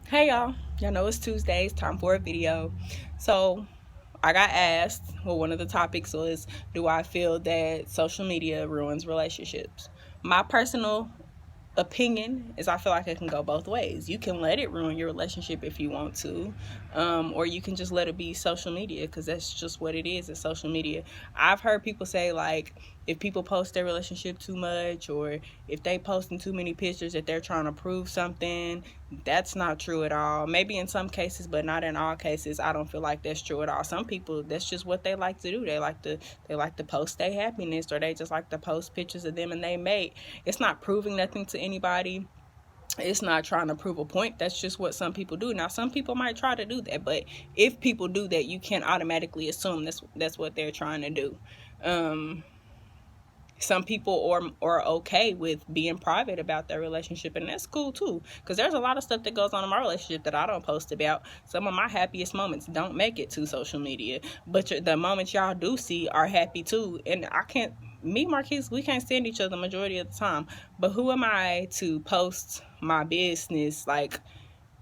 Hey y'all know it's Tuesdays, time for a video. So I got asked, well, one of the topics was, do I feel that social media ruins relationships? My personal opinion is I feel like it can go both ways. You can let it ruin your relationship if you want to, or you can just let it be social media because that's just what it is. It's social media. I've heard people say like if people post their relationship too much or if they posting too many pictures that they're trying to prove something. That's not true at all. Maybe in some cases, but not in all cases. I don't feel like that's true at all. Some people, that's just what they like to do. They like to post their happiness, or they just like to post pictures of them and they mate. It's not proving nothing to anybody. It's not trying to prove a point. That's just what some people do. Now some people might try to do that, but if people do that, you can't automatically assume that's what they're trying to do. Some people are okay with being private about their relationship, and that's cool too, because there's a lot of stuff that goes on in my relationship that I don't post about. Some of my happiest moments don't make it to social media, but the moments y'all do see are happy too. And I can't, me Marquise, we can't stand each other the majority of the time, but who am I to post my business like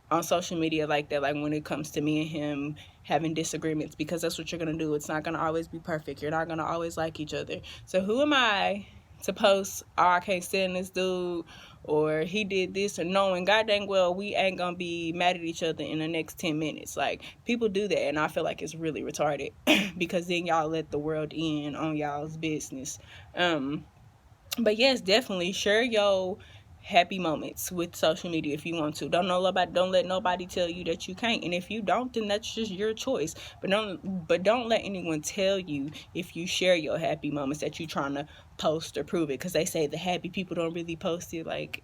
on social media like that, like when it comes to me and him having disagreements? Because that's what you're gonna do. It's not gonna always be perfect. You're not gonna always like each other. So who am I to post, oh, I can't stand this dude, or he did this, or knowing god dang well we ain't gonna be mad at each other in the next 10 minutes? Like, people do that, and I feel like it's really retarded because then y'all let the world in on y'all's business. um but yes, definitely share your happy moments with social media if you want to. Don't let nobody tell you that you can't. And if you don't, then that's just your choice. But don't let anyone tell you if you share your happy moments that you're trying to post or prove it, because they say the happy people don't really post it. Like,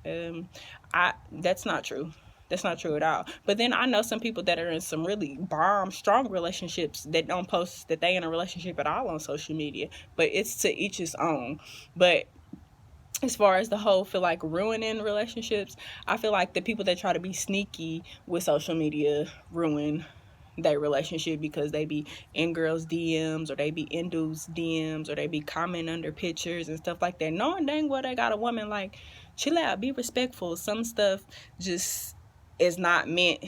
I that's not true. That's not true at all. But then I know some people that are in some really bomb, strong relationships that don't post that they in a relationship at all on social media. But it's to each his own. But as far as the whole feel like ruining relationships, I feel like the people that try to be sneaky with social media ruin their relationship, because they be in girls DMs, or they be in dudes DMs, or they be commenting under pictures and stuff like that, knowing dang well they got a woman. Like, chill out, be respectful. Some stuff just is not meant.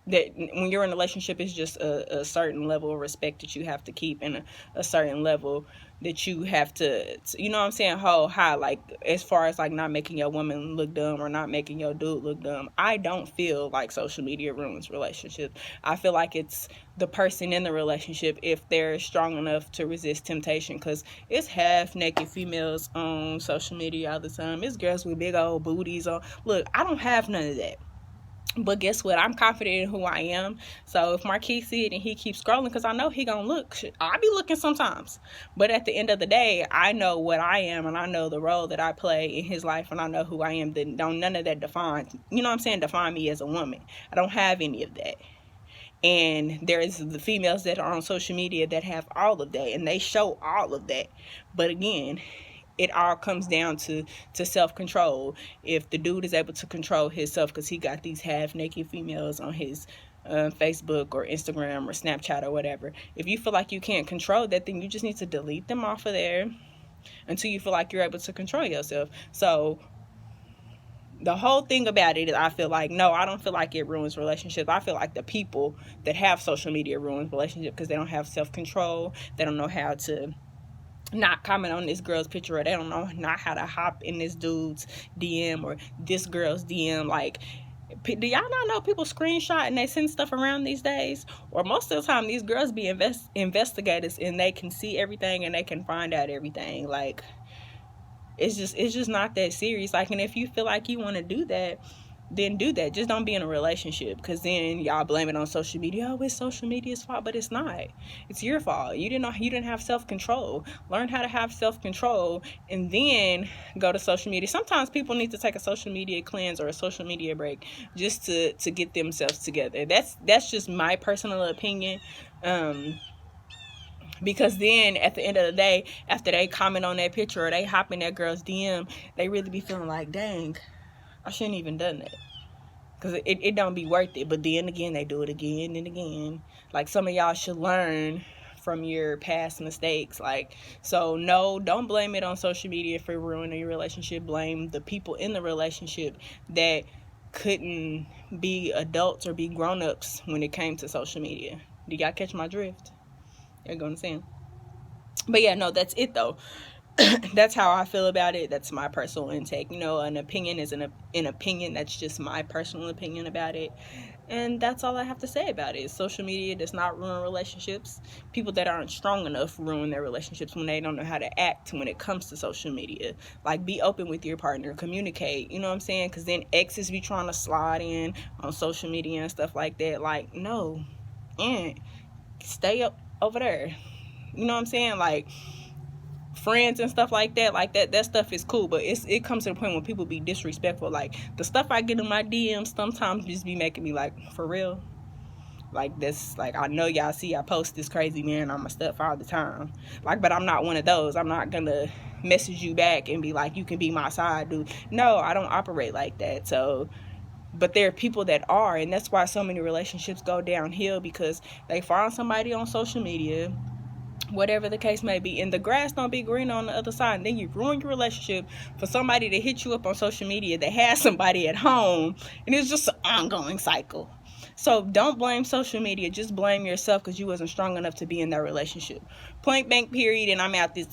That when you're in a relationship, it's just a certain level of respect that you have to keep, and a certain level that you have to, you know what I'm saying, hold high. Like, as far as like not making your woman look dumb or not making your dude look dumb, I don't feel like social media ruins relationships. I feel like it's the person in the relationship, if they're strong enough to resist temptation, because it's half naked females on social media all the time. It's girls with big old booties on. Look, I don't have none of that, but guess what? I'm confident in who I am. So if Marquis see it and he keeps scrolling, because I know he gonna look. I be looking sometimes. But at the end of the day, I know what I am, and I know the role that I play in his life, and I know who I am. Then don't none of that define, you know what I'm saying, define me as a woman. I don't have any of that. And there's the females that are on social media that have all of that, and they show all of that. But again, it all comes down to self-control. If the dude is able to control himself, because he got these half-naked females on his Facebook or Instagram or Snapchat or whatever, if you feel like you can't control that, then you just need to delete them off of there until you feel like you're able to control yourself. So the whole thing about it is, I feel like, no, I don't feel like it ruins relationships. I feel like the people that have social media ruins relationships because they don't have self-control. They don't know how to not comment on this girl's picture, or they don't know not how to hop in this dude's DM or this girl's DM. Like, do y'all not know people screenshot and they send stuff around these days? Or most of the time these girls be investigators, and they can see everything and they can find out everything. Like, it's just not that serious. Like, and if you feel like you want to do that, then do that. Just don't be in a relationship, because then y'all blame it on social media. Oh, it's social media's fault, but it's not. It's your fault. You didn't have self-control. Learn how to have self-control, and then go to social media. Sometimes people need to take a social media cleanse or a social media break just to get themselves together. That's just my personal opinion. Because then at the end of the day, after they comment on that picture or they hop in that girl's DM, they really be feeling like, dang, I shouldn't even done that, because it don't be worth it. But then again, they do it again and again. Like, some of y'all should learn from your past mistakes. Like, so no, don't blame it on social media for ruining your relationship. Blame the people in the relationship that couldn't be adults or be grown-ups when it came to social media. Do y'all catch my drift? You're going to see. But yeah, no, that's it though. That's how I feel about it. That's my personal intake. You know, an opinion is an opinion. That's just my personal opinion about it. And that's all I have to say about it. Social media does not ruin relationships. People that aren't strong enough ruin their relationships when they don't know how to act when it comes to social media. Like, be open with your partner. Communicate. You know what I'm saying? Because then exes be trying to slide in on social media and stuff like that. Like, no. And stay up over there. You know what I'm saying? Like, friends and stuff like that stuff is cool, but it comes to the point when people be disrespectful. Like, the stuff I get in my DMs sometimes just be making me like, for real? Like, this, like, I know y'all see I post this crazy man on my stuff all the time, like, but I'm not one of those. I'm not gonna message you back and be like, you can be my side dude. No, I don't operate like that. So, but there are people that are, and that's why so many relationships go downhill, because they find somebody on social media, whatever the case may be, and the grass don't be green on the other side, and then you ruin your relationship for somebody to hit you up on social media that has somebody at home, and it's just an ongoing cycle. So don't blame social media, just blame yourself because you wasn't strong enough to be in that relationship. Point blank, period, and I'm out this